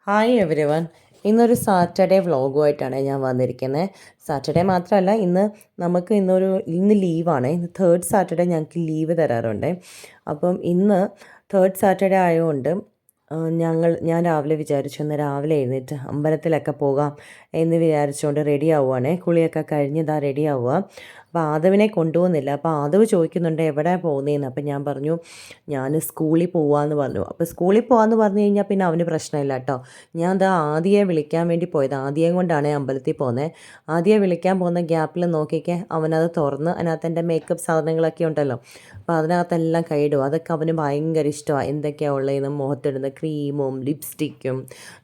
Hi every one. ഇന്നൊരു Saturday വ്ളോഗുമായിട്ടാണ് ഞാൻ വന്നിരിക്കുന്നത്. സാറ്റർഡേ മാത്രമല്ല, ഇന്ന് ലീവാണ്. ഇന്ന് തേർഡ് സാറ്റർഡേ ഞങ്ങൾക്ക് ലീവ് തരാറുണ്ട്. അപ്പം ഇന്ന് തേർഡ് സാറ്റർഡേ ആയതുകൊണ്ട് ഞാൻ രാവിലെ വിചാരിച്ചു ഇന്ന് രാവിലെ എഴുന്നേറ്റ് അമ്പലത്തിലൊക്കെ പോകാം എന്ന് വിചാരിച്ചുകൊണ്ട് റെഡി ആവുകയാണേ. കുളിയൊക്കെ കഴിഞ്ഞ് ഇതാ റെഡി ആവുക. അപ്പോൾ ആദവിനെ കൊണ്ടുപോകുന്നില്ല. അപ്പോൾ ആദവ് ചോദിക്കുന്നുണ്ട് എവിടെ പോകുന്നതെന്ന്. അപ്പോൾ ഞാൻ പറഞ്ഞു ഞാൻ സ്കൂളിൽ പോവാമെന്ന് പറഞ്ഞു. അപ്പോൾ സ്കൂളിൽ പോകാമെന്ന് പറഞ്ഞു കഴിഞ്ഞാൽ പിന്നെ അവന് പ്രശ്നമില്ല കേട്ടോ. ഞാൻ ദാ ആദിയെ വിളിക്കാൻ വേണ്ടി പോയത്. ആദിയേയും കൊണ്ടാണ് അമ്പലത്തിൽ പോകുന്നത്. ആദിയെ വിളിക്കാൻ പോകുന്ന ഗ്യാപ്പിൽ നോക്കിക്കേ അവനത് തുറന്ന് അതിനകത്ത് എൻ്റെ മേക്കപ്പ് സാധനങ്ങളൊക്കെ ഉണ്ടല്ലോ, അപ്പോൾ അതിനകത്തെല്ലാം കൈയിടും. അതൊക്കെ അവന് ഭയങ്കര ഇഷ്ടമാണ്. എന്തൊക്കെയാണ് ഉള്ളതെന്ന് മുഖത്തിടുന്ന ക്രീമും ലിപ്സ്റ്റിക്കും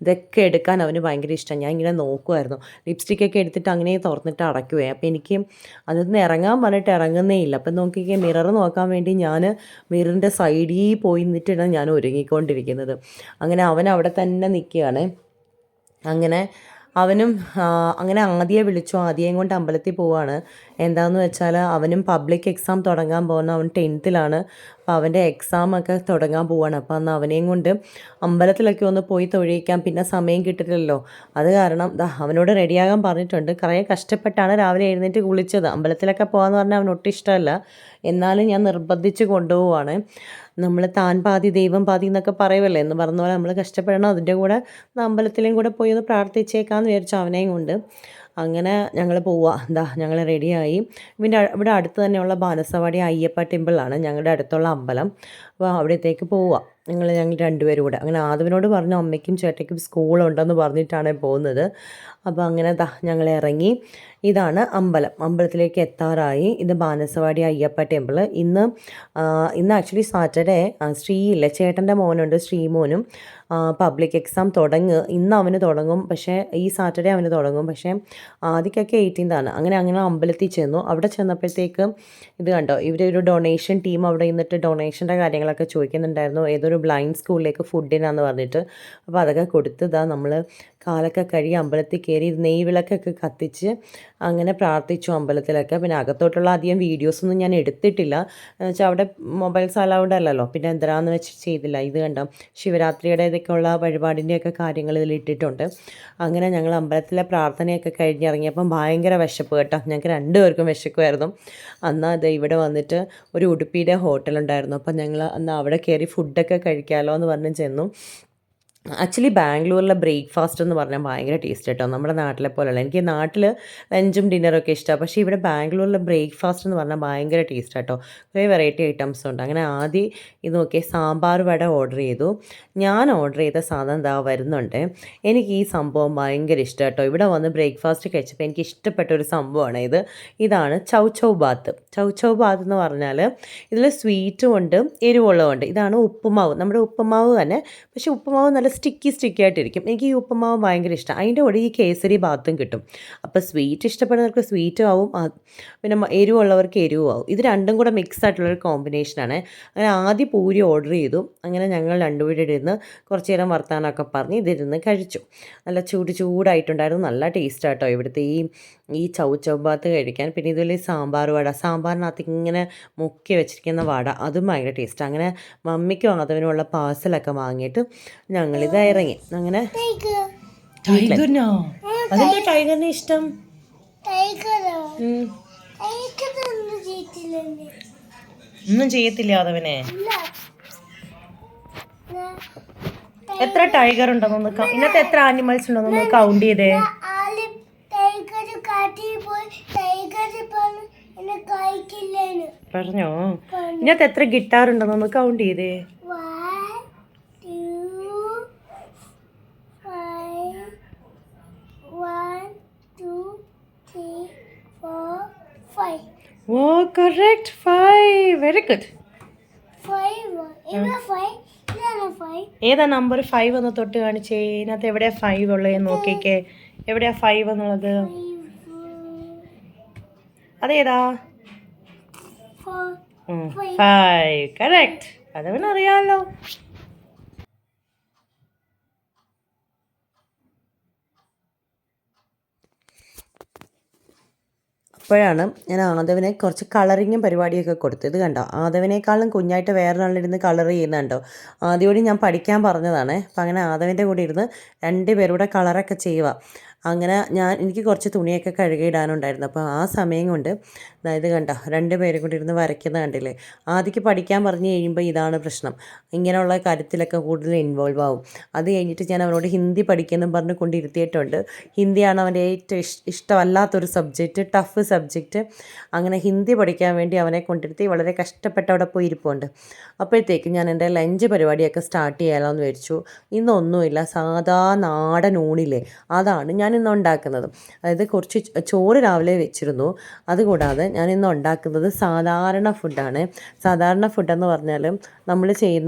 ഇതൊക്കെ എടുക്കാൻ അവന് ഭയങ്കര ഇഷ്ടമാണ്. ഞാൻ ഇങ്ങനെ നോക്കുമായിരുന്നു. ലിപ്സ്റ്റിക്കൊക്കെ എടുത്തിട്ട് അങ്ങനെ തുറന്നിട്ട് അടയ്ക്കുവേ. അപ്പോൾ എനിക്ക് അതിൽ ഇറങ്ങാൻ പറഞ്ഞിട്ട് ഇറങ്ങുന്നേ ഇല്ല. അപ്പം നോക്കിക്കേ, മിറർ നോക്കാൻ വേണ്ടി ഞാൻ മിററിൻ്റെ സൈഡിൽ പോയി നിന്നിട്ടാണ് ഞാൻ ഒരുങ്ങിക്കൊണ്ടിരിക്കുന്നത്. അങ്ങനെ അവൻ അവിടെ തന്നെ നിൽക്കുകയാണ്. അങ്ങനെ അവനും അങ്ങനെ ആദിയെ വിളിച്ചു. ആദിയേയും കൊണ്ട് അമ്പലത്തിൽ പോവാണ്. എന്താണെന്ന് വെച്ചാൽ അവനും പബ്ലിക് എക്സാം തുടങ്ങാൻ പോകുന്ന, അവൻ 10th അപ്പോൾ അവൻ്റെ എക്സാമൊക്കെ തുടങ്ങാൻ പോവാണ്. അപ്പോൾ അന്ന് അവനെയും കൊണ്ട് അമ്പലത്തിലൊക്കെ ഒന്ന് പോയി തൊഴിയിക്കാൻ പിന്നെ സമയം കിട്ടില്ലല്ലോ. അത് കാരണം അവനോട് റെഡിയാകാൻ പറഞ്ഞിട്ടുണ്ട്. കുറേ കഷ്ടപ്പെട്ടാണ് രാവിലെ എഴുന്നേറ്റ് കുളിച്ചത്. അമ്പലത്തിലൊക്കെ പോകാമെന്ന് പറഞ്ഞാൽ അവനൊട്ടും ഇഷ്ടമല്ല. എന്നാലും ഞാൻ നിർബന്ധിച്ച് കൊണ്ടുപോവാണ്. നമ്മൾ താൻ പാതി ദൈവം പാതി എന്നൊക്കെ പറയുമല്ലേ, എന്ന് പറഞ്ഞ പോലെ നമ്മൾ കഷ്ടപ്പെടണം. അതിൻ്റെ കൂടെ അമ്പലത്തിലും കൂടെ പോയി ഒന്ന് പ്രാർത്ഥിച്ചേക്കാമെന്ന് വിചാരിച്ചു അവനെയും കൊണ്ട്. അങ്ങനെ ഞങ്ങൾ പോവുക. ഞങ്ങൾ റെഡിയായി. ഇവിടെ അടുത്ത് തന്നെയുള്ള ബാനസവാടി അയ്യപ്പ ടെമ്പിളാണ് ഞങ്ങളുടെ അടുത്തുള്ള അമ്പലം. അപ്പോൾ അവിടത്തേക്ക് പോവുക ഞങ്ങൾ രണ്ടുപേരും കൂടെ. അങ്ങനെ ആദവിനോട് പറഞ്ഞു അമ്മയ്ക്കും ചേട്ടയ്ക്കും സ്കൂളുണ്ടെന്ന് പറഞ്ഞിട്ടാണ് പോകുന്നത്. അപ്പോൾ അങ്ങനെ ഞങ്ങൾ ഇറങ്ങി. ഇതാണ് അമ്പലം. അമ്പലത്തിലേക്ക് എത്താറായി. ഇത് ബാനസവാടി അയ്യപ്പ ടെമ്പിൾ. ഇന്ന് ആക്ച്വലി സാറ്റർഡേ ശ്രീയില്ലേ, ചേട്ടൻ്റെ മോനുണ്ട്, ശ്രീമോനും പബ്ലിക് എക്സാം ഇന്ന് അവന് തുടങ്ങും. പക്ഷേ ഈ സാറ്റർഡേ അവന് തുടങ്ങും. പക്ഷേ ആദ്യമൊക്കെ 18th. അങ്ങനെ അമ്പലത്തിൽ ചെന്നു. അവിടെ ചെന്നപ്പോഴത്തേക്ക് ഇത് കണ്ടോ, ഇവരൊരു ഡൊണേഷൻ ടീം അവിടെ നിന്നിട്ട് ഡൊണേഷൻ്റെ കാര്യങ്ങളൊക്കെ ചോദിക്കുന്നുണ്ടായിരുന്നു. ഏതൊരു ബ്ലൈൻഡ് സ്കൂളിലേക്ക് ഫുഡിനാന്ന് പറഞ്ഞിട്ട്. അപ്പോൾ അതൊക്കെ കൊടുത്തതാണ്. നമ്മൾ കാലൊക്കെ കഴുകി അമ്പലത്തിൽ കയറി നെയ്വിളക്കൊക്കെ കത്തിച്ച് അങ്ങനെ പ്രാർത്ഥിച്ചു അമ്പലത്തിലൊക്കെ. പിന്നെ അകത്തോട്ടുള്ള അധികം വീഡിയോസൊന്നും ഞാൻ എടുത്തിട്ടില്ല. എന്ന് വെച്ചാൽ അവിടെ മൊബൈൽസ് അലൗഡ് അല്ലല്ലോ. പിന്നെ എന്തിനാന്ന് വെച്ച് ചെയ്തില്ല. ഇത് കണ്ടോ, ശിവരാത്രിയുടെ ഇതൊക്കെയുള്ള വഴിപാടിൻ്റെയൊക്കെ കാര്യങ്ങൾ ഇതിൽ ഇട്ടിട്ടുണ്ട്. അങ്ങനെ ഞങ്ങൾ അമ്പലത്തിലെ പ്രാർത്ഥനയൊക്കെ കഴിഞ്ഞിറങ്ങിയപ്പം ഭയങ്കര വിശപ്പ് കേട്ടോ. ഞങ്ങൾക്ക് രണ്ടുപേർക്കും വിശക്കുമായിരുന്നു. അത് ഇവിടെ വന്നിട്ട് ഒരു ഉടുപ്പിയുടെ ഹോട്ടലുണ്ടായിരുന്നു. അപ്പം ഞങ്ങൾ അന്ന് അവിടെ കയറി ഫുഡൊക്കെ കഴിക്കാമല്ലോ എന്ന് പറഞ്ഞ് ചെന്നു. ആക്ച്വലി ബാംഗ്ലൂരിലെ ബ്രേക്ക്ഫാസ്റ്റ് എന്ന് പറഞ്ഞാൽ ഭയങ്കര ടേസ്റ്റ് കേട്ടോ. നമ്മുടെ നാട്ടിലെ പോലെയല്ല. എനിക്ക് നാട്ടിൽ ലഞ്ചും ഡിന്നറൊക്കെ ഇഷ്ടമാണ്. പക്ഷേ ഇവിടെ ബാംഗ്ലൂരിലെ ബ്രേക്ക്ഫാസ്റ്റ് എന്ന് പറഞ്ഞാൽ ഭയങ്കര ടേസ്റ്റ് കേട്ടോ. കുറേ വെറൈറ്റി ഐറ്റംസ് ഉണ്ട്. അങ്ങനെ ആദ്യം ഇത് നോക്കിയാൽ സാമ്പാർ വട ഓർഡർ ചെയ്തു. ഞാൻ ഓർഡർ ചെയ്ത സാധനം വരുന്നുണ്ട്. എനിക്ക് ഈ സംഭവം ഭയങ്കര ഇഷ്ടം കേട്ടോ. ഇവിടെ വന്ന് ബ്രേക്ക്ഫാസ്റ്റ് കഴിച്ചപ്പോൾ എനിക്ക് ഇഷ്ടപ്പെട്ട ഒരു സംഭവമാണ് ഇത്. ഇതാണ് ചൗ ചൗ ബാത്ത്. ചൗ ചൗ ബാത്ത് എന്ന് പറഞ്ഞാൽ ഇതിൽ സ്വീറ്റും ഉണ്ട് എരിവുള്ളതുണ്ട്. ഇതാണ് ഉപ്പുമാവ്, നമ്മുടെ ഉപ്പുമാവ് തന്നെ. പക്ഷേ ഉപ്പുമാവ് നല്ല സ്റ്റിക്കി ആയിട്ടിരിക്കും. എനിക്ക് ഈ ഉപ്പുമാവ് ഭയങ്കര ഇഷ്ടം. അതിൻ്റെ കൂടെ ഈ കേസരി ബാത്തും കിട്ടും. അപ്പോൾ സ്വീറ്റ് ഇഷ്ടപ്പെടുന്നവർക്ക് സ്വീറ്റും ആവും, പിന്നെ എരിവുള്ളവർക്ക് എരിവും ആവും. ഇത് രണ്ടും കൂടെ മിക്സ് ആയിട്ടുള്ളൊരു കോമ്പിനേഷനാണ്. അങ്ങനെ ആദ്യം പൂരി ഓർഡർ ചെയ്തു. അങ്ങനെ ഞങ്ങൾ രണ്ടുപേരും ഇരുന്ന് കുറച്ച് നേരം വർത്താനമൊക്കെ പറഞ്ഞ് ഇതിരുന്ന് കഴിച്ചു. നല്ല ചൂടായിട്ടുണ്ടായിരുന്നു. നല്ല ടേസ്റ്റ് ആട്ടോ ഇവിടുത്തെ ഈ ചൗ ചൗ ബാത്ത് കഴിക്കാൻ. പിന്നെ ഇതുപോലെ സാമ്പാർ വട, സാമ്പാറിനകത്ത് ഇങ്ങനെ മുക്കി വെച്ചിരിക്കുന്ന വട, അതും ഭയങ്കര ടേസ്റ്റ്. അങ്ങനെ മമ്മിക്കും അതിനുള്ള പാഴ്സലൊക്കെ വാങ്ങിയിട്ട് ഞങ്ങളിത് ഇറങ്ങി. അങ്ങനെ ടൈഗറിനെ ഇഷ്ടം ഒന്നും ചെയ്യത്തില്ല അതവനെ. എത്ര ടൈഗർ ഉണ്ടെന്നൊന്ന് ഇന്നത്തെ എത്ര ആനിമൽസ് ഉണ്ടെന്നൊന്ന് കൗണ്ട് ചെയ്തേ. പറഞ്ഞോ, ഇതിനകത്ത് എത്ര ഗിറ്റാർ ഉണ്ടെന്നൊന്ന് കൗണ്ട് ചെയ്തേ. 5. Oh, correct. 5. Very good. 5. ഏതാ നമ്പർ 5 എന്ന് തൊട്ട് കാണിച്ചേ. ഇതിനകത്ത് എവിടെയാ 5 ഉള്ളത് നോക്കിക്കേ. എവിടെയാ 5 എന്നുള്ളത്? അതേതാ? 5. കറക്റ്റ്. അതവനറിയാമല്ലോ. അപ്പോഴാണ് ഞാൻ ആദവനെ കുറച്ച് കളറിങ്ങും പരിപാടിയൊക്കെ കൊടുത്തു. ഇത് കണ്ടോ, ആദവനേക്കാളും കുഞ്ഞായിട്ട് വേറൊരാളിരുന്ന് കളർ ചെയ്യുന്നുണ്ടോ. ആദ്യമോട് ഞാൻ പഠിക്കാൻ പറഞ്ഞതാണ്. അപ്പം അങ്ങനെ ആദവൻ്റെ കൂടെ ഇരുന്ന് 2 പേരൂടെ കളറൊക്കെ ചെയ്യുക. അങ്ങനെ എനിക്ക് കുറച്ച് തുണിയൊക്കെ കഴുകിയിടാനുണ്ടായിരുന്നു. അപ്പോൾ ആ സമയം കൊണ്ട് അതായത് കണ്ടോ, 2 പേരും കൂടി ഇരുന്ന് വരയ്ക്കുന്ന കണ്ടില്ലേ. ആദ്യക്ക് പഠിക്കാൻ പറഞ്ഞു കഴിയുമ്പോൾ ഇതാണ് പ്രശ്നം, ഇങ്ങനെയുള്ള കാര്യത്തിലൊക്കെ കൂടുതൽ ഇൻവോൾവ് ആവും. അത് കഴിഞ്ഞിട്ട് ഞാൻ അവനോട് ഹിന്ദി പഠിക്കുമെന്നും പറഞ്ഞ് കൊണ്ടിരുത്തിയിട്ടുണ്ട്. ഹിന്ദിയാണ് അവൻ്റെ ഏറ്റവും ഇഷ്ടമല്ലാത്തൊരു സബ്ജക്റ്റ്, ടഫ് സബ്ജക്റ്റ്. അങ്ങനെ ഹിന്ദി പഠിക്കാൻ വേണ്ടി അവനെ കൊണ്ടിരുത്തി വളരെ കഷ്ടപ്പെട്ട് അവിടെ പോയി ഇരിപ്പുണ്ട്. അപ്പോഴത്തേക്കും ഞാൻ എൻ്റെ ലഞ്ച് പരിപാടിയൊക്കെ സ്റ്റാർട്ട് ചെയ്യാമല്ലോ എന്ന് വിചാരിച്ചു. ഇന്നൊന്നുമില്ല, സാധാ നാടൻ ഊണില്ലേ അതാണ് ഞാൻ ഇന്ന് ഉണ്ടാക്കുന്നത്. അതായത് കുറച്ച് ചോറ് രാവിലെ വെച്ചിരുന്നു. അതുകൂടാതെ ഞാൻ ഇന്ന് ഉണ്ടാക്കുന്നത് സാധാരണ ഫുഡാണ്. സാധാരണ ഫുഡെന്ന് പറഞ്ഞാൽ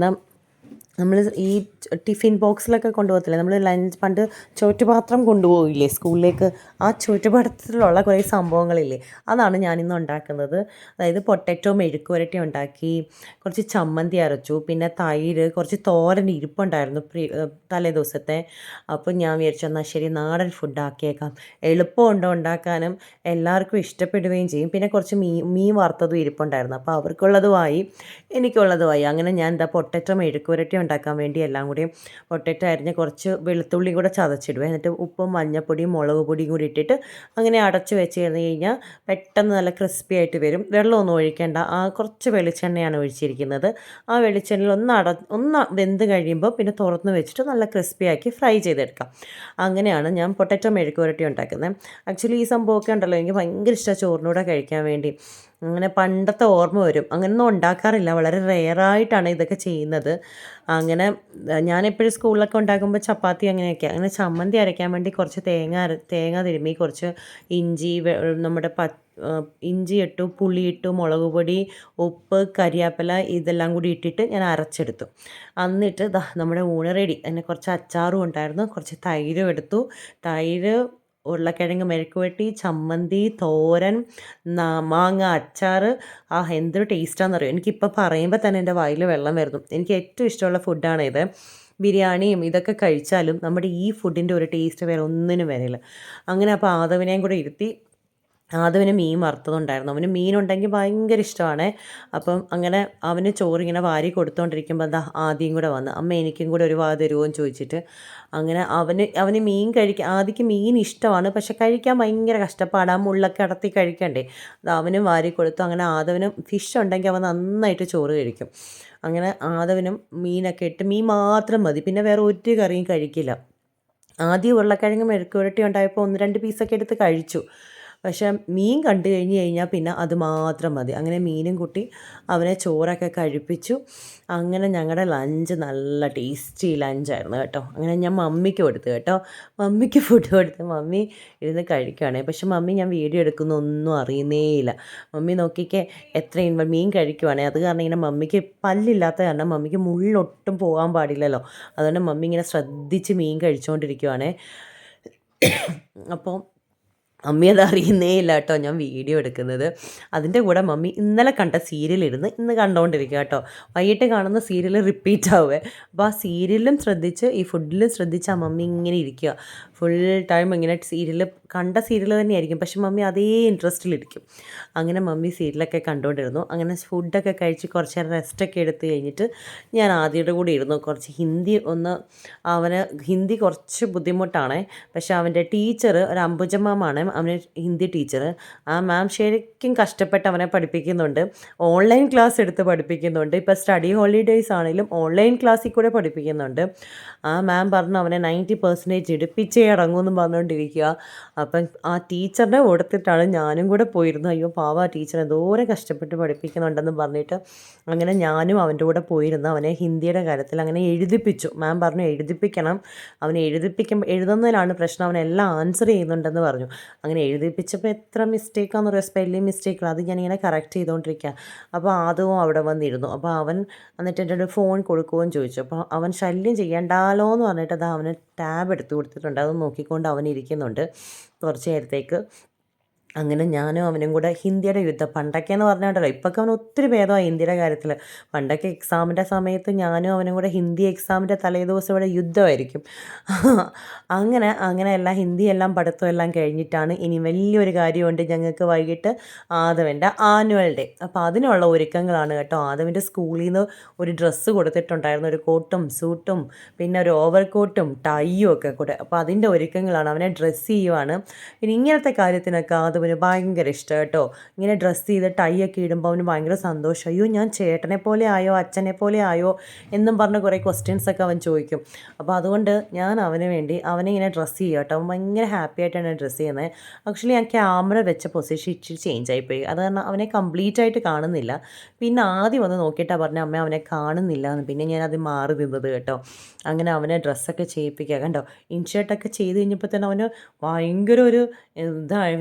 നമ്മൾ ഈ ടിഫിൻ ബോക്സിലൊക്കെ കൊണ്ടുപോകത്തില്ലേ, നമ്മൾ ലഞ്ച് പണ്ട് ചോറ്റുപാത്രം കൊണ്ടുപോകില്ലേ സ്കൂളിലേക്ക്, ആ ചോറ്റുപാത്രത്തിലുള്ള കുറേ സംഭവങ്ങളില്ലേ, അതാണ് ഞാനിന്ന് ഉണ്ടാക്കുന്നത്. അതായത് പൊട്ടറ്റോ മെഴുക്ക് പുരട്ടി ഉണ്ടാക്കി, കുറച്ച് ചമ്മന്തി അരച്ചു, പിന്നെ തൈര്, കുറച്ച് തോരൻ ഇരിപ്പുണ്ടായിരുന്നു തലേ ദിവസത്തെ. അപ്പോൾ ഞാൻ വിചാരിച്ചു എന്നാൽ ശരി നാടൻ ഫുഡ് ആക്കിയേക്കാം, എളുപ്പമുണ്ടോ ഉണ്ടാക്കാനും, എല്ലാവർക്കും ഇഷ്ടപ്പെടുകയും ചെയ്യും. പിന്നെ കുറച്ച് മീൻ വറുത്തതും ഇരിപ്പുണ്ടായിരുന്നു. അപ്പോൾ അവർക്കുള്ളതുമായി എനിക്കുള്ളതുമായി. അങ്ങനെ ഞാൻ എന്താ പൊട്ടറ്റോ മെഴുക്ക് പുരട്ടി ഉണ്ടാക്കാൻ വേണ്ടി എല്ലാം കൂടി പൊട്ടറ്റോ അരിഞ്ഞ് കുറച്ച് വെളുത്തുള്ളി കൂടെ ചതച്ചിടുക. എന്നിട്ട് ഉപ്പും മഞ്ഞപ്പൊടിയും മുളക് പൊടിയും കൂടി ഇട്ടിട്ട് അങ്ങനെ അടച്ച് വെച്ച് കഴിഞ്ഞാൽ പെട്ടെന്ന് നല്ല ക്രിസ്പി ആയിട്ട് വരും. വെള്ളമൊന്നും ഒഴിക്കേണ്ട, കുറച്ച് വെളിച്ചെണ്ണയാണ് ഒഴിച്ചിരിക്കുന്നത്. ആ വെളിച്ചെണ്ണയിൽ ഒന്ന് വെന്ത് കഴിയുമ്പോൾ പിന്നെ തുറന്ന് വെച്ചിട്ട് നല്ല ക്രിസ്പി ആക്കി ഫ്രൈ ചെയ്തെടുക്കാം. അങ്ങനെയാണ് ഞാൻ പൊട്ടറ്റോ മെഴുക്ക് പുരട്ടി ഉണ്ടാക്കുന്നത്. ആക്ച്വലി ഈ സംഭവമൊക്കെ ഉണ്ടല്ലോ എനിക്ക് ഭയങ്കര ഇഷ്ടമാണ് ചോറിനൂടെ കഴിക്കാൻ വേണ്ടി. അങ്ങനെ പണ്ടത്തെ ഓർമ്മ വരും. അങ്ങനെയൊന്നും ഉണ്ടാക്കാറില്ല, വളരെ റെയറായിട്ടാണ് ഇതൊക്കെ ചെയ്യുന്നത്. അങ്ങനെ ഞാനെപ്പോഴും സ്കൂളിലൊക്കെ ഉണ്ടാക്കുമ്പോൾ ചപ്പാത്തി അങ്ങനെയൊക്കെ. അങ്ങനെ ചമ്മന്തി അരയ്ക്കാൻ വേണ്ടി കുറച്ച് തേങ്ങ തിരുമ്മി, കുറച്ച് ഇഞ്ചി, നമ്മുടെ ഇഞ്ചി ഇട്ടു, പുളി ഇട്ടു, മുളക് പൊടി, ഉപ്പ്, കരിയാപ്പില ഇതെല്ലാം കൂടി ഇട്ടിട്ട് ഞാൻ അരച്ചെടുത്തു. എന്നിട്ട് നമ്മുടെ ഊണ് റെഡി. അതിന് കുറച്ച് അച്ചാറും ഉണ്ടായിരുന്നു, കുറച്ച് തൈരും എടുത്തു. തൈര്, ഉരുളക്കിഴങ്ങ് മെഴുക്കുവരട്ടി, ചമ്മന്തി, തോരൻ, മാങ്ങ അച്ചാർ. എന്തൊരു ടേസ്റ്റാണെന്നറിയോ. എനിക്കിപ്പോൾ പറയുമ്പോൾ തന്നെ എൻ്റെ വായിൽ വെള്ളം വരുന്നു. എനിക്ക് ഏറ്റവും ഇഷ്ടമുള്ള ഫുഡാണിത്. ബിരിയാണിയും ഇതൊക്കെ കഴിച്ചാലും നമ്മുടെ ഈ ഫുഡിൻ്റെ ഒരു ടേസ്റ്റ് വേറെ ഒന്നിനും വരില്ല. അങ്ങനെ അപ്പോൾ ആദവിനെയും കൂടെ ഇരുത്തി. ആദവന് മീൻ വറുത്തതുണ്ടായിരുന്നു. അവന് മീനുണ്ടെങ്കിൽ ഭയങ്കര ഇഷ്ടമാണ്. അപ്പം അങ്ങനെ അവന് ചോറിങ്ങനെ വാരി കൊടുത്തുകൊണ്ടിരിക്കുമ്പോൾ ആദ്യം കൂടെ വന്ന്, അമ്മ എനിക്കും കൂടെ ഒരു വാ തരുമോ എന്ന് ചോദിച്ചിട്ട്. അങ്ങനെ അവന് മീൻ ആദ്യക്ക് മീൻ ഇഷ്ടമാണ്, പക്ഷെ കഴിക്കാൻ ഭയങ്കര കഷ്ടപ്പാടാണ്, മുള്ളൊക്കെ അടത്തി കഴിക്കണ്ടേ. അത് അവനും വാരി കൊടുത്തു. അങ്ങനെ ആദവനും ഫിഷ് ഉണ്ടെങ്കിൽ അവൻ നന്നായിട്ട് ചോറ് കഴിക്കും. അങ്ങനെ ആദവനും മീനൊക്കെ ഇട്ട്, മീൻ മാത്രം മതി, പിന്നെ വേറെ ഒരു കറിയും കഴിക്കില്ല. ആദ്യം ഉരുളക്കിഴങ്ങ് മെഴുക്ക് പുരട്ടി ഉണ്ടായപ്പോൾ 1-2 പീസൊക്കെ എടുത്ത് കഴിച്ചു. പക്ഷേ മീൻ കണ്ടു കഴിഞ്ഞാൽ പിന്നെ അത് മാത്രം മതി. അങ്ങനെ മീനും കൂട്ടി അവനെ ചോറൊക്കെ കഴിപ്പിച്ചു. അങ്ങനെ ഞങ്ങളുടെ ലഞ്ച് നല്ല ടേസ്റ്റി ലഞ്ചായിരുന്നു കേട്ടോ. അങ്ങനെ ഞാൻ മമ്മിക്ക് കൊടുത്തു കേട്ടോ. മമ്മിക്ക് ഫുഡ് കൊടുത്ത് മമ്മി ഇരുന്ന് കഴിക്കുകയാണ്. പക്ഷെ മമ്മി ഞാൻ വീഡിയോ എടുക്കുന്നൊന്നും അറിയുന്നേയില്ല. മമ്മി നോക്കിക്കേ എത്ര മീൻ കഴിക്കുവാണേ. അത് കാരണം ഇങ്ങനെ മമ്മിക്ക് പല്ലില്ലാത്ത കാരണം മമ്മിക്ക് മുള്ളൊട്ടും പോകാൻ പാടില്ലല്ലോ. അതുകൊണ്ട് മമ്മി ഇങ്ങനെ ശ്രദ്ധിച്ച് മീൻ കഴിച്ചുകൊണ്ടിരിക്കുവാണേ. അപ്പോൾ മമ്മി അത് അറിയുന്നേ ഇല്ല കേട്ടോ ഞാൻ വീഡിയോ എടുക്കുന്നത്. അതിൻ്റെ കൂടെ മമ്മി ഇന്നലെ കണ്ട സീരിയലിരുന്ന് ഇന്ന് കണ്ടുകൊണ്ടിരിക്കുക കേട്ടോ. വൈകിട്ട് കാണുന്ന സീരിയൽ റിപ്പീറ്റ് ആവുക. അപ്പോൾ ആ സീരിയലിലും ശ്രദ്ധിച്ച് ഈ ഫുഡിലും ശ്രദ്ധിച്ച് ആ മമ്മി ഇങ്ങനെ ഇരിക്കുക. ഫുൾ ടൈം ഇങ്ങനെ കണ്ട സീരിയൽ തന്നെയായിരിക്കും, പക്ഷെ മമ്മി അതേ ഇൻട്രസ്റ്റിലിരിക്കും. അങ്ങനെ മമ്മി സീരിയലൊക്കെ കണ്ടുകൊണ്ടിരുന്നു. അങ്ങനെ ഫുഡൊക്കെ കഴിച്ച് കുറച്ച് നേരം റെസ്റ്റൊക്കെ എടുത്ത് കഴിഞ്ഞിട്ട് ഞാൻ ആദ്യയുടെ കൂടെ ഇരുന്നു. കുറച്ച് അവന് ഹിന്ദി കുറച്ച് ബുദ്ധിമുട്ടാണ്. പക്ഷെ അവൻ്റെ ടീച്ചർ ഒരു അംബുജമ്മാണ് അവന് ഹിന്ദി ടീച്ചർ. ആ മാം ശരിക്കും കഷ്ടപ്പെട്ട് അവനെ പഠിപ്പിക്കുന്നുണ്ട്. ഓൺലൈൻ ക്ലാസ് എടുത്ത് പഠിപ്പിക്കുന്നുണ്ട്. ഇപ്പോൾ സ്റ്റഡി ഹോളിഡേയ്സ് ആണെങ്കിലും ഓൺലൈൻ ക്ലാസ്സിൽ കൂടെ പഠിപ്പിക്കുന്നുണ്ട്. ആ മാം പറഞ്ഞു അവനെ 90% എടുപ്പിച്ചേ അടങ്ങുമെന്നും പറഞ്ഞുകൊണ്ടിരിക്കുക. അപ്പം ആ ടീച്ചറിനെ കൊടുത്തിട്ടാണ് ഞാനും കൂടെ പോയിരുന്നു. അയ്യോ പാവ ടീച്ചർ എന്തോരം കഷ്ടപ്പെട്ട് പഠിപ്പിക്കുന്നുണ്ടെന്ന് പറഞ്ഞിട്ട് അങ്ങനെ ഞാനും അവൻ്റെ കൂടെ പോയിരുന്നു. അവനെ ഹിന്ദിയുടെ കാര്യത്തിൽ അങ്ങനെ എഴുതിപ്പിച്ചു. മാം പറഞ്ഞു എഴുതിപ്പിക്കണം, അവനെ എഴുതുന്നതിലാണ് പ്രശ്നം, അവനെല്ലാം ആൻസർ ചെയ്യുന്നുണ്ടെന്ന് പറഞ്ഞു. അങ്ങനെ എഴുതിപ്പിച്ചപ്പോൾ എത്ര മിസ്റ്റേക്കാന്ന് പറയുക, സ്പെല്ലിങ് മിസ്റ്റേക്കുകൾ, അത് ഞാനിങ്ങനെ കറക്റ്റ് ചെയ്തുകൊണ്ടിരിക്കുക. അപ്പോൾ ആദവും അവിടെ വന്നിരുന്നു. അപ്പോൾ അവൻ എന്നിട്ട് എൻ്റെ ഒരു ഫോൺ കൊടുക്കുകയും ചോദിച്ചു. അപ്പോൾ അവൻ ശല്യം ചെയ്യണ്ടാലോ എന്ന് പറഞ്ഞിട്ട് അത് അവന് ടാബ് എടുത്ത് കൊടുത്തിട്ടുണ്ട്. അത് നോക്കിക്കൊണ്ട് അവൻ ഇരിക്കുന്നുണ്ട് കുറച്ച് നേരത്തേക്ക്. അങ്ങനെ ഞാനും അവനും കൂടെ ഹിന്ദിയുടെ യുദ്ധം പണ്ടൊക്കെയെന്ന് പറഞ്ഞാൽ ഇപ്പൊക്കെ അവൻ ഒത്തിരി ഭേദമായി ഹിന്ദിയുടെ കാര്യത്തിൽ. പണ്ടൊക്കെ എക്സാമിൻ്റെ സമയത്ത് ഞാനും അവനും കൂടെ ഹിന്ദി എക്സാമിൻ്റെ തലേദിവസം ഇവിടെ യുദ്ധമായിരിക്കും. അങ്ങനെ അങ്ങനെ എല്ലാം ഹിന്ദി എല്ലാം പഠിത്തം എല്ലാം കഴിഞ്ഞിട്ടാണ് ഇനി വലിയൊരു കാര്യമുണ്ട് ഞങ്ങൾക്ക് വൈകിട്ട് ആദവൻ്റെ ആനുവൽ ഡേ. അപ്പോൾ അതിനുള്ള ഒരുക്കങ്ങളാണ് കേട്ടോ. ആദവിൻ്റെ സ്കൂളിൽ നിന്ന് ഒരു ഡ്രസ്സ് കൊടുത്തിട്ടുണ്ടായിരുന്നു, ഒരു കോട്ടും സൂട്ടും പിന്നെ ഒരു ഓവർ കോട്ടും ടൈയും ഒക്കെ കൂടെ. അപ്പോൾ അതിൻ്റെ ഒരുക്കങ്ങളാണ്, അവനെ ഡ്രസ്സ് ചെയ്യുവാണ്. പിന്നെ ഇങ്ങനത്തെ കാര്യത്തിനൊക്കെ ആദവിന് ഭയങ്കര ഇഷ്ടം കേട്ടോ. ഇങ്ങനെ ഡ്രസ്സ് ചെയ്ത് ടൈ ഒക്കെ ഇടുമ്പോൾ അവന് ഭയങ്കര സന്തോഷം. അയ്യോ ഞാൻ ചേട്ടനെ പോലെ ആയോ അച്ഛനെ പോലെ ആയോ എന്നും പറഞ്ഞ് കുറേ ക്വസ്റ്റ്യൻസൊക്കെ അവൻ ചോദിക്കും. അപ്പോൾ അതുകൊണ്ട് ഞാൻ അവന് വേണ്ടി അവനെ ഇങ്ങനെ ഡ്രസ്സ് ചെയ്യുക കേട്ടോ. അവൻ ഭയങ്കര ഹാപ്പി ആയിട്ടാണ് ഡ്രസ്സ് ചെയ്യുന്നത്. ആക്ച്വലി ഞാൻ ക്യാമറ വെച്ച പൊസിഷൻ ഇച്ചിരി ചേഞ്ച് ആയിപ്പോയി, അത് കാരണം അവനെ കംപ്ലീറ്റ് ആയിട്ട് കാണുന്നില്ല. പിന്നെ ആദ്യം വന്ന് നോക്കിയിട്ടാണ് പറഞ്ഞ അമ്മ അവനെ കാണുന്നില്ല എന്ന്. പിന്നെ ഞാൻ അത് മാറി നിന്നത് കേട്ടോ. അങ്ങനെ അവനെ ഡ്രസ്സൊക്കെ ചെയ്യിപ്പിക്കുക കണ്ടോ. ഇൻഷർട്ടൊക്കെ ചെയ്ത് കഴിഞ്ഞപ്പോൾ തന്നെ അവന് ഭയങ്കര ഒരു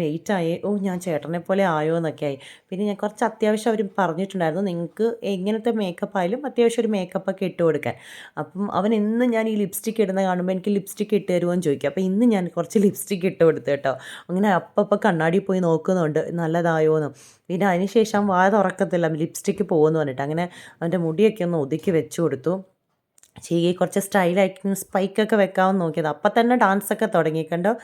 വെയിറ്റായി. ഞാൻ ചേട്ടനെ പോലെ ആയോ എന്നൊക്കെ ആയി. പിന്നെ ഞാൻ കുറച്ച് അത്യാവശ്യം അവർ പറഞ്ഞിട്ടുണ്ടായിരുന്നു നിങ്ങൾക്ക് എങ്ങനത്തെ മേക്കപ്പ് ആയാലും അത്യാവശ്യം ഒരു മേക്കപ്പൊക്കെ ഇട്ട് കൊടുക്കാൻ. അപ്പം അവൻ ഇന്ന് ഞാൻ ഈ ലിപ്സ്റ്റിക്ക് ഇടുന്ന കാണുമ്പോൾ എനിക്ക് ലിപ്സ്റ്റിക്ക് ഇട്ട് തരുമോ എന്ന് ചോദിക്കും. അപ്പോൾ ഇന്ന് ഞാൻ കുറച്ച് ലിപ്സ്റ്റിക്ക് ഇട്ട് കൊടുത്തു കേട്ടോ. അങ്ങനെ അപ്പം കണ്ണാടി പോയി നോക്കുന്നുണ്ട് നല്ലതായോ എന്ന്. പിന്നെ അതിന് ശേഷം വായ തുറക്കത്തില്ല, ലിപ്സ്റ്റിക്ക് പോകുമെന്ന് പറഞ്ഞിട്ട്. അങ്ങനെ അവൻ്റെ മുടിയൊക്കെ ഒന്ന് ഒതുക്കി വെച്ച് കൊടുത്തു. കുറച്ച് സ്റ്റൈലാക്കി സ്പൈക്കൊക്കെ വെക്കാമെന്ന് നോക്കിയത്. അപ്പം തന്നെ ഡാൻസൊക്കെ തുടങ്ങി കണ്ടോ.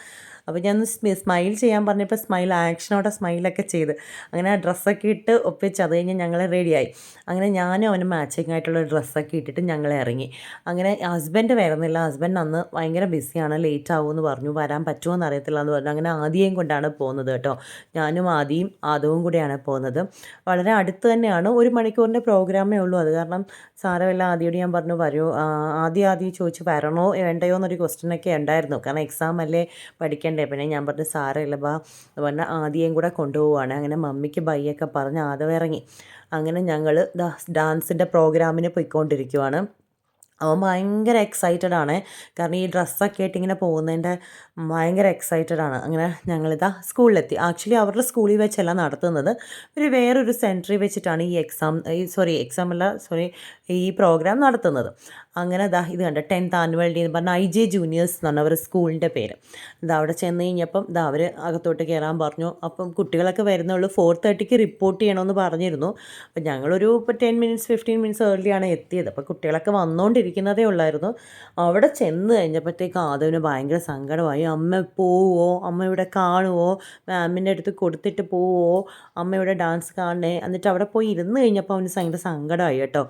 അപ്പോൾ ഞാൻ സ്മൈൽ ചെയ്യാൻ പറഞ്ഞപ്പോൾ സ്മൈൽ ആക്ഷനോടെ സ്മൈലൊക്കെ ചെയ്ത് അങ്ങനെ ആ ഡ്രസ്സൊക്കെ ഇട്ട് ഒപ്പിച്ച് അത് കഴിഞ്ഞ് ഞങ്ങൾ റെഡിയായി. അങ്ങനെ ഞാനും അവന് മാച്ചിങ് ആയിട്ടുള്ള ഡ്രസ്സൊക്കെ ഇട്ടിട്ട് ഞങ്ങൾ ഇറങ്ങി. അങ്ങനെ ഹസ്ബൻഡ് വരുന്നില്ല, ഹസ്ബൻഡ് അന്ന് ഭയങ്കര ബിസിയാണ്, ലേറ്റ് ആവുമെന്ന് പറഞ്ഞു, വരാൻ പറ്റുമോ എന്ന് അറിയത്തില്ല എന്ന് പറഞ്ഞു. അങ്ങനെ ആദിയേയും കൊണ്ടാണ് പോകുന്നത് കേട്ടോ. ഞാനും ആദിയും ആദവും കൂടെയാണ് പോകുന്നത്. വളരെ അടുത്ത് തന്നെയാണ്, 1 മണിക്കൂറിൻ്റെ പ്രോഗ്രാമേ ഉള്ളൂ. അത് കാരണം സാരമില്ല, ആദ്യമോട് ഞാൻ പറഞ്ഞു വരൂ. ആദ്യം ചോദിച്ചു വരണോ വേണ്ടയോ എന്നൊരു ക്വസ്റ്റ്യനൊക്കെ ഉണ്ടായിരുന്നു, കാരണം എക്സാം അല്ലേ പഠിക്കേണ്ടത്. പിന്നെ ഞാൻ പറഞ്ഞു സാരമില്ല ബാ എന്ന് പറഞ്ഞാൽ ആദ്യം കൂടെ കൊണ്ടുപോവുകയാണ്. അങ്ങനെ മമ്മിക്ക് ബൈയൊക്കെ പറഞ്ഞ് ആദ്യം ഇറങ്ങി. അങ്ങനെ ഞങ്ങൾ ഡാൻസിൻ്റെ പ്രോഗ്രാമിന് പോയിക്കൊണ്ടിരിക്കുവാണ്. അവൻ ഭയങ്കര എക്സൈറ്റഡ് ആണ്, കാരണം ഈ ഡ്രസ്സൊക്കെ ആയിട്ട് ഇങ്ങനെ പോകുന്നതിൻ്റെ ഭയങ്കര എക്സൈറ്റഡ് ആണ്. അങ്ങനെ ഞങ്ങളിതാ സ്കൂളിലെത്തി. ആക്ച്വലി അവരുടെ സ്കൂളിൽ വെച്ചല്ല നടത്തുന്നത്, വേറൊരു സെൻറ്ററിൽ വെച്ചിട്ടാണ് ഈ ഈ പ്രോഗ്രാം നടത്തുന്നത്. അങ്ങനെ ഇത് കണ്ട 10th ആനുവൽ ഡേ എന്ന് പറഞ്ഞാൽ IJ ജൂനിയേഴ്സ് എന്നാണ് അവരുടെ സ്കൂളിൻ്റെ പേര്. അവിടെ ചെന്ന് കഴിഞ്ഞപ്പം അവർ അകത്തോട്ട് കയറാൻ പറഞ്ഞു. അപ്പം കുട്ടികളൊക്കെ വരുന്നുള്ളൂ, 4:30ക്ക് റിപ്പോർട്ട് ചെയ്യണമെന്ന് പറഞ്ഞിരുന്നു. അപ്പം ഞങ്ങളൊരു 15 മിനിറ്റ്സ് ഏർലിയാണ് എത്തിയത്. അപ്പോൾ കുട്ടികളൊക്കെ വന്നുകൊണ്ടിരിക്കുന്നതേ ഉള്ളായിരുന്നു. അവിടെ ചെന്ന് കഴിഞ്ഞപ്പോഴത്തേക്ക് ആദവിന് ഭയങ്കര സങ്കടമായി. അമ്മ പോവോ, അമ്മ ഇവിടെ കാണുമോ, മാമിൻ്റെ അടുത്ത് കൊടുത്തിട്ട് പോവോ, അമ്മ ഇവിടെ ഡാൻസ് കാണണേ. എന്നിട്ട് അവിടെ പോയി ഇരുന്ന് കഴിഞ്ഞപ്പോൾ അവന് ഭയങ്കര സങ്കടമായി കേട്ടോ.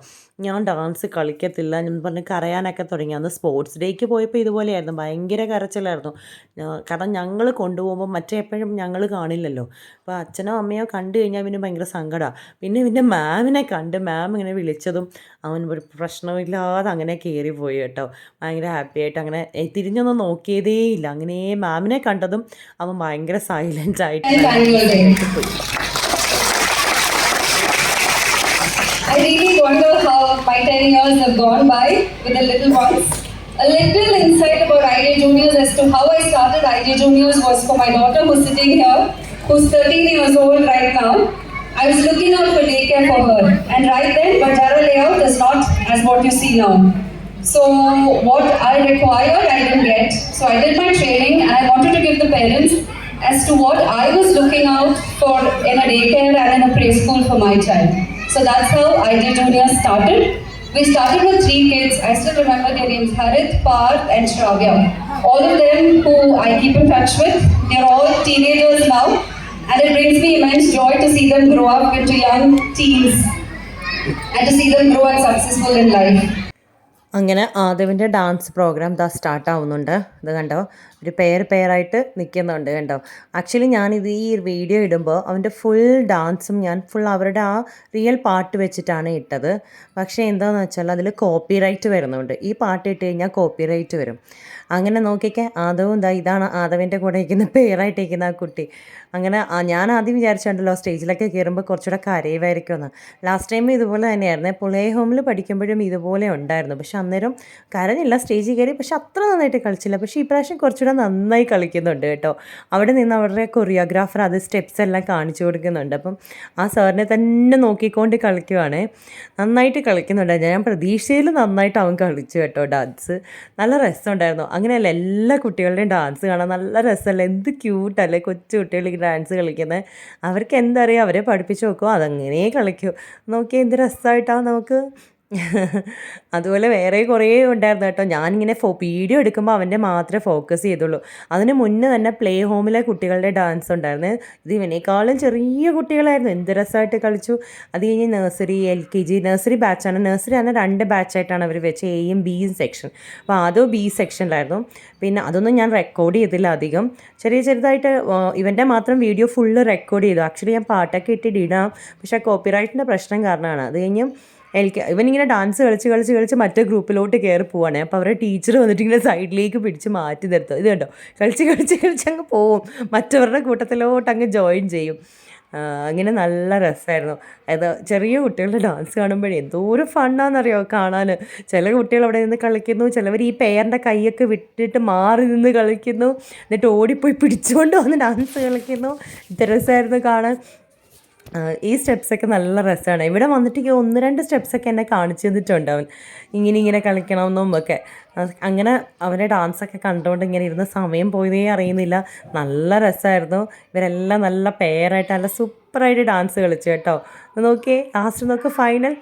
ഞാൻ ഡാൻസ് കളിക്കത്തില്ല എന്ന് പറഞ്ഞ് കരയാനൊക്കെ തുടങ്ങി. അന്ന് സ്പോർട്സ് ഡേക്ക് പോയപ്പോൾ ഇതുപോലെയായിരുന്നു, ഭയങ്കര കരച്ചിലായിരുന്നു. കാരണം ഞങ്ങൾ കൊണ്ടുപോകുമ്പോൾ എപ്പോഴും ഞങ്ങൾ കാണില്ലല്ലോ. അപ്പോൾ അച്ഛനോ അമ്മയോ കണ്ടു കഴിഞ്ഞാൽ പിന്നെ ഭയങ്കര സങ്കടമാണ്. പിന്നെ മാമിനെ കണ്ട് മാം ഇങ്ങനെ വിളിച്ചതും അവൻ ഒരു പ്രശ്നമില്ലാതെ അങ്ങനെ കയറിപ്പോയി കേട്ടോ. ഭയങ്കര ഹാപ്പി ആയിട്ട് അങ്ങനെ തിരിഞ്ഞൊന്നും നോക്കിയതേയില്ല. അങ്ങനെ മാമിനെ കണ്ടതും അവൻ ഭയങ്കര സൈലൻ്റ് ആയിട്ട് പോയി. I really wonder how my 10 years have gone by with the little ones. A little insight about IJ Juniors as to how I started IJ Juniors was for my daughter who's sitting here, who's 13 years old right now. I was looking out for daycare for her, and right then Banjara layout is not as what you see now. So what I required I didn't get. So I did my training and I wanted to give the parents as to what I was looking out for in a daycare and in a preschool for my child. So that's how IJ Juniors started. We started with 3 kids. I still remember their names: Harith, Parth and Shravya. All of them who I keep in touch with. They're all teenagers now, and it brings me immense joy to see them grow up into young teens and to see them grow and successful in life. അങ്ങനെ ആദവിൻ്റെ dance programme സ്റ്റാർട്ടാവുന്നുണ്ട്. ഇത് കണ്ടോ, ഒരു പെയറായിട്ട് നിൽക്കുന്നുണ്ട് കണ്ടോ. Actually ഞാനിത് ഈ video ഇടുമ്പോൾ അവൻ്റെ ഫുൾ ഡാൻസും ഞാൻ അവരുടെ ആ റിയൽ പാട്ട് വെച്ചിട്ടാണ് ഇട്ടത്. പക്ഷേ എന്താണെന്ന് വെച്ചാൽ അതിൽ കോപ്പിറൈറ്റ് വരുന്നുണ്ട്. ഈ പാട്ട് ഇട്ട് കഴിഞ്ഞാൽ കോപ്പിറൈറ്റ് വരും. അങ്ങനെ നോക്കിക്കേ, ആദവും ഇതാണ് ആദവിൻ്റെ കൂടെ ഇരിക്കുന്ന പെയറായിട്ടിരിക്കുന്ന ആ കുട്ടി. അങ്ങനെ ഞാൻ ആദ്യം വിചാരിച്ചിട്ടുണ്ടല്ലോ സ്റ്റേജിലൊക്കെ കയറുമ്പോൾ കുറച്ചുകൂടെ കരയുമായിരിക്കുമെന്ന്. ലാസ്റ്റ് ടൈം ഇതുപോലെ തന്നെയായിരുന്നു. പ്ലേ ഹോമിൽ പഠിക്കുമ്പോഴും ഇതുപോലെ ഉണ്ടായിരുന്നു. പക്ഷെ അന്നേരം കരഞ്ഞില്ല, സ്റ്റേജിൽ കയറി, പക്ഷെ അത്ര നന്നായിട്ട് കളിച്ചില്ല. പക്ഷേ ഈ പ്രാവശ്യം കുറച്ചുകൂടെ നന്നായി കളിക്കുന്നുണ്ട് കേട്ടോ. അവിടെ നിന്ന് അവരുടെ കൊറിയോഗ്രാഫർ അത് സ്റ്റെപ്സ് എല്ലാം കാണിച്ചു കൊടുക്കുന്നുണ്ട്. അപ്പം ആ സാറിനെ തന്നെ നോക്കിക്കൊണ്ട് കളിക്കുവാണ്. നന്നായിട്ട് കളിക്കുന്നുണ്ട്. ഞാൻ പ്രതീക്ഷയിൽ നന്നായിട്ട് അവൻ കളിച്ചു കേട്ടോ ഡാൻസ്. നല്ല രസമുണ്ടായിരുന്നു. അങ്ങനെയല്ല, എല്ലാ കുട്ടികളുടെയും ഡാൻസ് കാണാൻ നല്ല രസമല്ലേ, എന്ത് ക്യൂട്ടല്ലേ കൊച്ചു കുട്ടികൾ ഈ ഡാൻസ് കളിക്കുന്നത്. അവർക്ക് എന്തറിയാം, അവരെ പഠിപ്പിച്ച് നോക്കുമോ അതങ്ങനെ കളിക്കും. നോക്കിയാൽ എന്ത് രസമായിട്ടാണ് നമുക്ക്. അതുപോലെ വേറെ കുറേ ഉണ്ടായിരുന്നു കേട്ടോ. ഞാനിങ്ങനെ വീഡിയോ എടുക്കുമ്പോൾ അവൻ്റെ മാത്രമേ ഫോക്കസ് ചെയ്തുള്ളൂ. അതിന് മുന്നേ തന്നെ പ്ലേ ഹോമിലെ കുട്ടികളുടെ ഡാൻസ് ഉണ്ടായിരുന്നു. ഇത് ഇവനേക്കാളും ചെറിയ കുട്ടികളായിരുന്നു, എന്ത് രസമായിട്ട് കളിച്ചു. അത് കഴിഞ്ഞ് നഴ്സറി, LKG, നഴ്സറി ബാച്ചാണ്. നഴ്സറി തന്നെ 2 ബാച്ചായിട്ടാണ് അവർ വെച്ച്, എയും ബിയും സെക്ഷൻ. അപ്പോൾ ആദ്യം ബി സെക്ഷനിലായിരുന്നു. പിന്നെ അതൊന്നും ഞാൻ റെക്കോർഡ് ചെയ്തില്ല അധികം, ചെറുതായിട്ട് ഇവൻ്റെ മാത്രം വീഡിയോ ഫുള്ള് റെക്കോർഡ് ചെയ്തു. ആക്ച്വലി ഞാൻ പാട്ടൊക്കെ ഇട്ടിട്ട് ഇടാം, പക്ഷേ കോപ്പിറൈറ്റിൻ്റെ പ്രശ്നം കാരണമാണ്. അത് കഴിഞ്ഞ് ഇവനിങ്ങനെ ഡാൻസ് കളിച്ച് മറ്റേ ഗ്രൂപ്പിലോട്ട് കയറി പോവാണ്. അപ്പോൾ അവരുടെ ടീച്ചർ വന്നിട്ട് ഇങ്ങനെ സൈഡിലേക്ക് പിടിച്ച് മാറ്റി നിർത്തും. ഇത് കണ്ടോ, കളിച്ച് അങ്ങ് പോവും, മറ്റവരുടെ കൂട്ടത്തിലോട്ട് അങ്ങ് ജോയിൻ ചെയ്യും. അങ്ങനെ നല്ല രസമായിരുന്നു. അത് ചെറിയ കുട്ടികളുടെ ഡാൻസ് കാണുമ്പോഴേ എന്തോ ഒരു ഫണ്ണാണെന്നറിയോ കാണാൻ. ചില കുട്ടികൾ അവിടെ നിന്ന് കളിക്കുന്നു, ചിലവർ ഈ പേരൻ്റെ കൈയൊക്കെ വിട്ടിട്ട് മാറി നിന്ന് കളിക്കുന്നു, എന്നിട്ട് ഓടിപ്പോയി പിടിച്ചുകൊണ്ട് വന്ന് ഡാൻസ് കളിക്കുന്നു. ഇത് രസമായിരുന്നു കാണാൻ. ഈ സ്റ്റെപ്സൊക്കെ നല്ല രസമാണ്. ഇവിടെ വന്നിട്ട് 1-2 സ്റ്റെപ്സൊക്കെ എന്നെ കാണിച്ചു തന്നിട്ടുണ്ട് അവൻ, ഇങ്ങനെ കളിക്കണമെന്നും ഒക്കെ. അങ്ങനെ അവൻ്റെ ഡാൻസൊക്കെ കണ്ടുകൊണ്ട് ഇങ്ങനെ ഇരുന്ന് സമയം പോയതേ അറിയുന്നില്ല. നല്ല രസമായിരുന്നു. ഇവരെല്ലാം നല്ല പെയറായിട്ട് നല്ല സൂപ്പറായിട്ട് ഡാൻസ് കളിച്ചു കേട്ടോ. നോക്കിയേ, ലാസ്റ്റ് നോക്ക് ഫൈനൽ.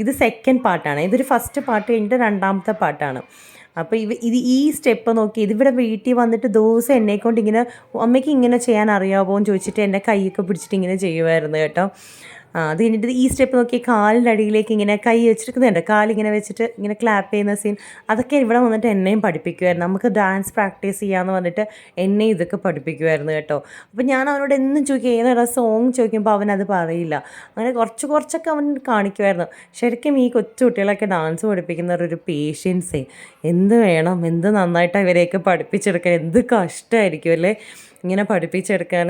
ഇത് സെക്കൻഡ് പാർട്ടാണ്. ഇതൊരു ഫസ്റ്റ് പാർട്ട് കഴിഞ്ഞിട്ട് 2ാമത്തെ പാർട്ടാണ്. അപ്പോൾ ഈ സ്റ്റെപ്പ് നോക്കി, ഇതിവിടെ വീട്ടിൽ വന്നിട്ട് ദിവസം എന്നെക്കൊണ്ട് ഇങ്ങനെ, അമ്മയ്ക്ക് ഇങ്ങനെ ചെയ്യാൻ അറിയാമോ എന്ന് ചോദിച്ചിട്ട് എൻ്റെ കൈയൊക്കെ പിടിച്ചിട്ട് ഇങ്ങനെ ചെയ്യുമായിരുന്നു കേട്ടോ. അത് കഴിഞ്ഞിട്ട് ഈ സ്റ്റെപ്പ് നോക്കി, കാലിൻ്റെ അടിയിലേക്ക് ഇങ്ങനെ കൈ വെച്ചിരിക്കുന്നുണ്ട്, കാലിങ്ങനെ വെച്ചിട്ട് ഇങ്ങനെ ക്ലാപ്പ് ചെയ്യുന്ന സീൻ, അതൊക്കെ ഇവിടെ വന്നിട്ട് എന്നെയും പഠിപ്പിക്കുമായിരുന്നു. നമുക്ക് ഡാൻസ് പ്രാക്ടീസ് ചെയ്യാമെന്ന് പറഞ്ഞിട്ട് എന്നെ ഇതൊക്കെ പഠിപ്പിക്കുമായിരുന്നു കേട്ടോ. അപ്പോൾ ഞാൻ അവനോട് എന്നും ചോദിക്കും, ഏതാ സോങ് ചോദിക്കുമ്പോൾ അവനത് പറയില്ല. അങ്ങനെ കുറച്ചൊക്കെ അവൻ കാണിക്കുമായിരുന്നു. ശരിക്കും ഈ കൊച്ചു കുട്ടികളൊക്കെ ഡാൻസ് പഠിപ്പിക്കുന്നവരൊരു പേഷ്യൻസേ, എന്ത് വേണം, എന്ത് നന്നായിട്ടാണ് ഇവരെയൊക്കെ പഠിപ്പിച്ചെടുക്കാൻ, എന്ത് കഷ്ടമായിരിക്കും അല്ലേ ഇങ്ങനെ പഠിപ്പിച്ചെടുക്കാൻ.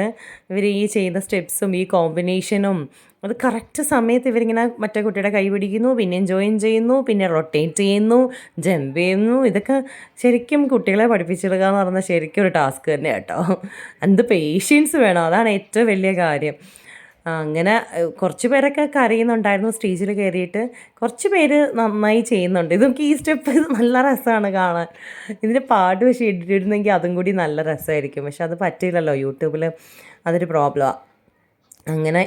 ഇവർ ഈ ചെയ്യുന്ന സ്റ്റെപ്സും ഈ കോമ്പിനേഷനും അത് കറക്റ്റ് സമയത്ത് ഇവരിങ്ങനെ മറ്റേ കുട്ടിയുടെ കൈ പിടിക്കുന്നു, പിന്നെയും ജോയിൻ ചെയ്യുന്നു, പിന്നെ റൊട്ടേറ്റ് ചെയ്യുന്നു, ജമ്പ് ചെയ്യുന്നു. ഇതൊക്കെ ശരിക്കും കുട്ടികളെ പഠിപ്പിച്ചെടുക്കുക എന്ന് പറഞ്ഞാൽ ശരിക്കും ഒരു ടാസ്ക് തന്നെ കേട്ടോ. എന്ത് പേഷ്യൻസ് വേണം, അതാണ് ഏറ്റവും വലിയ കാര്യം. അങ്ങനെ കുറച്ച് പേരൊക്കെ കരയുന്നുണ്ടായിരുന്നു സ്റ്റേജിൽ കയറിയിട്ട്, കുറച്ച് പേര് നന്നായി ചെയ്യുന്നുണ്ട്. ഇതൊക്കെ ഈ സ്റ്റെപ്പ് നല്ല രസമാണ് കാണാൻ. ഇതിൻ്റെ പാട്ട് പക്ഷേ ഇട്ടിരുന്നെങ്കിൽ അതും കൂടി നല്ല രസമായിരിക്കും, പക്ഷെ അത് പറ്റില്ലല്ലോ, യൂട്യൂബിൽ അതൊരു പ്രോബ്ലമാണ്. അങ്ങനെ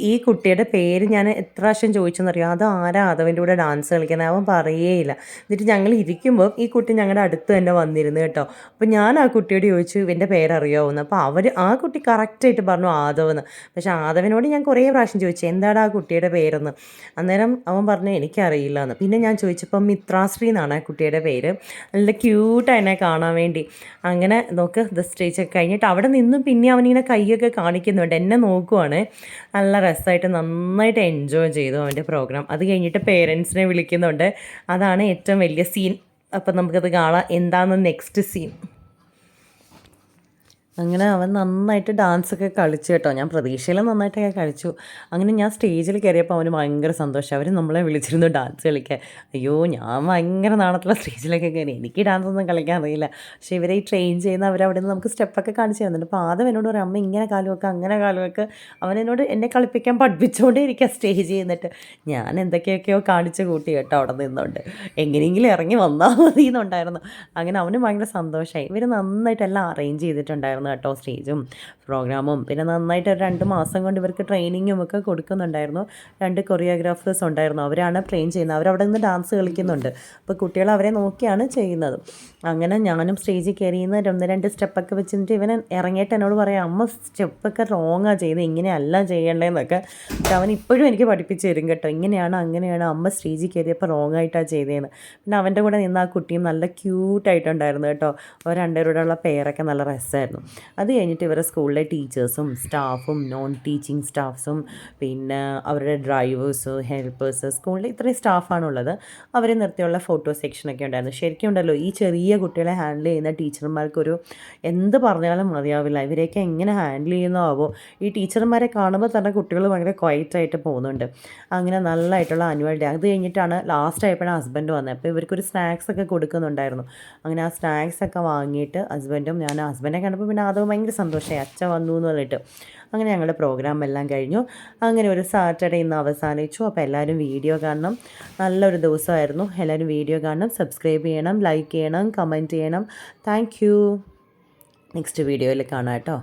ഈ കുട്ടിയുടെ പേര് ഞാൻ എത്ര പ്രാവശ്യം ചോദിച്ചെന്നറിയാം, അത് ആരാ അതവൻ്റെ കൂടെ ഡാൻസ് കളിക്കുന്നത്, അവൻ പറയേയില്ല. എന്നിട്ട് ഞങ്ങൾ ഇരിക്കുമ്പോൾ ഈ കുട്ടി ഞങ്ങളുടെ അടുത്ത് തന്നെ വന്നിരുന്നു കേട്ടോ. അപ്പോൾ ഞാൻ ആ കുട്ടിയോട് ചോദിച്ചു ഇവൻ്റെ പേരറിയാവുന്നു. അപ്പോൾ ആ കുട്ടി കറക്റ്റായിട്ട് പറഞ്ഞു ആദവെന്ന്. പക്ഷേ ആദവനോട് ഞാൻ കുറേ പ്രാവശ്യം ചോദിച്ചു എന്താണ് ആ കുട്ടിയുടെ പേരെന്ന്. അന്നേരം അവൻ പറഞ്ഞു എനിക്കറിയില്ല എന്ന്. പിന്നെ ഞാൻ ചോദിച്ചപ്പോൾ മിത്രാശ്രീ എന്നാണ് ആ കുട്ടിയുടെ പേര്. നല്ല ക്യൂട്ടാണ് എന്നെ കാണാൻ വേണ്ടി. അങ്ങനെ നോക്ക്, ദ സ്റ്റേജൊക്കെ കഴിഞ്ഞിട്ട് അവിടെ നിന്നും പിന്നെ അവനിങ്ങനെ കൈയൊക്കെ കാണിക്കുന്നുണ്ട്, എന്നെ നോക്കുവാണ്. നല്ല രസമായിട്ട് നന്നായിട്ട് എൻജോയ് ചെയ്തു അവൻ്റെ പ്രോഗ്രാം. അത് കഴിഞ്ഞിട്ട് പേരൻസിനെ വിളിക്കുന്നുണ്ട്, അതാണ് ഏറ്റവും വലിയ സീൻ. അപ്പം നമുക്കത് കാണാം എന്താണ് നെക്സ്റ്റ് സീൻ. അങ്ങനെ അവൻ നന്നായിട്ട് ഡാൻസൊക്കെ കളിച്ചു കേട്ടോ. ഞാൻ പ്രതീക്ഷയിൽ നന്നായിട്ടൊക്കെ കളിച്ചു. അങ്ങനെ ഞാൻ സ്റ്റേജിൽ കയറിയപ്പോൾ അവന് ഭയങ്കര സന്തോഷം. അവർ നമ്മളെ വിളിച്ചിരുന്നു ഡാൻസ് കളിക്കാൻ. അയ്യോ, ഞാൻ ഭയങ്കര നാണത്തുള്ള സ്റ്റേജിലൊക്കെ കയറി, എനിക്ക് ഡാൻസ് ഒന്നും കളിക്കാൻ അറിയില്ല. പക്ഷേ ഇവരെ ഈ ട്രെയിൻ ചെയ്യുന്ന അവരവിടെ നിന്ന് നമുക്ക് സ്റ്റെപ്പൊക്കെ കാണിച്ചു തരുന്നുണ്ട്. അപ്പോൾ ആദ്യം എന്നോട് പറയും അമ്മ ഇങ്ങനെ കാലുവെക്കുക അങ്ങനെ കാലുവെക്കുക. അവനെന്നോട് എന്നെ കളിപ്പിക്കാൻ പഠിപ്പിച്ചുകൊണ്ടേ ഇരിക്കുക സ്റ്റേജ് ചെയ്യുന്നിട്ട്. ഞാൻ എന്തൊക്കെയൊക്കെയോ കാണിച്ച് കൂട്ടി കേട്ടോ അവിടെ നിന്നുകൊണ്ട്, എങ്ങനെയെങ്കിലും ഇറങ്ങി വന്നാൽ മതി എന്നുണ്ടായിരുന്നു. അങ്ങനെ അവന് ഭയങ്കര സന്തോഷമായി. ഇവർ നന്നായിട്ടെല്ലാം അറേഞ്ച് ചെയ്തിട്ടുണ്ടായിരുന്നു കേട്ടോ, സ്റ്റേജും പ്രോഗ്രാമും. പിന്നെ നന്നായിട്ട് 2 മാസം കൊണ്ട് ഇവർക്ക് ട്രെയിനിങ്ങും ഒക്കെ കൊടുക്കുന്നുണ്ടായിരുന്നു. 2 കൊറിയോഗ്രാഫേഴ്സ് ഉണ്ടായിരുന്നു, അവരാണ് ട്രെയിൻ ചെയ്യുന്നത്. അവരവിടെ നിന്ന് ഡാൻസ് കളിക്കുന്നുണ്ട്. അപ്പോൾ കുട്ടികൾ അവരെ നോക്കിയാണ് ചെയ്യുന്നത്. അങ്ങനെ ഞാനും സ്റ്റേജിൽ കയറിയെന്ന് 1-2 സ്റ്റെപ്പൊക്കെ വെച്ചിട്ട് ഇവൻ ഇറങ്ങിയിട്ട് എന്നോട് പറയാം അമ്മ സ്റ്റെപ്പൊക്കെ റോങ്ങാണ് ചെയ്തത്, ഇങ്ങനെയല്ല ചെയ്യേണ്ടതെന്നൊക്കെ. പക്ഷെ അവൻ ഇപ്പോഴും എനിക്ക് പഠിപ്പിച്ച് തരും കേട്ടോ, ഇങ്ങനെയാണ് അങ്ങനെയാണ് അമ്മ സ്റ്റേജിൽ കയറിയപ്പോൾ റോങ് ആയിട്ടാണ് ചെയ്തതെന്ന്. പിന്നെ അവൻ്റെ കൂടെ നിന്ന് ആ കുട്ടിയും നല്ല ക്യൂട്ടായിട്ടുണ്ടായിരുന്നു കേട്ടോ. അവർ 2 പേരോടുള്ള പെയറൊക്കെ നല്ല രസമായിരുന്നു. അത് കഴിഞ്ഞിട്ട് ഇവരുടെ സ്കൂളിലെ ടീച്ചേഴ്സും സ്റ്റാഫും നോൺ ടീച്ചിങ് സ്റ്റാഫ്സും പിന്നെ അവരുടെ ഡ്രൈവേഴ്സ്, ഹെൽപ്പേഴ്സ്, സ്കൂളിൽ ഇത്രയും സ്റ്റാഫാണുള്ളത്. അവരെ നിർത്തിയുള്ള ഫോട്ടോ സെക്ഷനൊക്കെ ഉണ്ടായിരുന്നു. ശരിക്കും ഉണ്ടല്ലോ, ഈ ചെറിയ കുട്ടികളെ ഹാൻഡിൽ ചെയ്യുന്ന ടീച്ചർമാർക്കൊരു എന്ത് പറഞ്ഞാലും മതിയാവില്ല. ഇവരെയൊക്കെ എങ്ങനെ ഹാൻഡിൽ ചെയ്യുന്നതാവോ. ഈ ടീച്ചർമാരെ കാണുമ്പോൾ തന്നെ കുട്ടികൾ ഭയങ്കര ക്വയറ്റായിട്ട് പോകുന്നുണ്ട്. അങ്ങനെ നല്ലതായിട്ടുള്ള ആനുവൽ ഡേ. അത് കഴിഞ്ഞിട്ടാണ് ലാസ്റ്റ് ആയപ്പോഴാണ് ഹസ്ബൻഡ് വന്നത്. അപ്പോൾ ഇവർക്കൊരു സ്നാക്സൊക്കെ കൊടുക്കുന്നുണ്ടായിരുന്നു. അങ്ങനെ ആ സ്നാക്സൊക്കെ വാങ്ങിയിട്ട് ഹസ്ബൻഡും ഹസ്ബൻഡിനെ കണ്ടപ്പോൾ പിന്നെ പിന്നെ അത് ഭയങ്കര സന്തോഷമായി അച്ഛൻ വന്നു എന്ന് പറഞ്ഞിട്ട്. അങ്ങനെ ഞങ്ങളുടെ പ്രോഗ്രാം എല്ലാം കഴിഞ്ഞു. അങ്ങനെ ഒരു സാറ്റർഡേ ഇന്ന് അവസാനിച്ചു. അപ്പോൾ എല്ലാവരും വീഡിയോ കാണണം. നല്ലൊരു ദിവസമായിരുന്നു. എല്ലാവരും വീഡിയോ കാണണം, സബ്സ്ക്രൈബ് ചെയ്യണം, ലൈക്ക് ചെയ്യണം, കമൻറ്റ് ചെയ്യണം. Thank you. നെക്സ്റ്റ് വീഡിയോയിൽ കാണാം കേട്ടോ.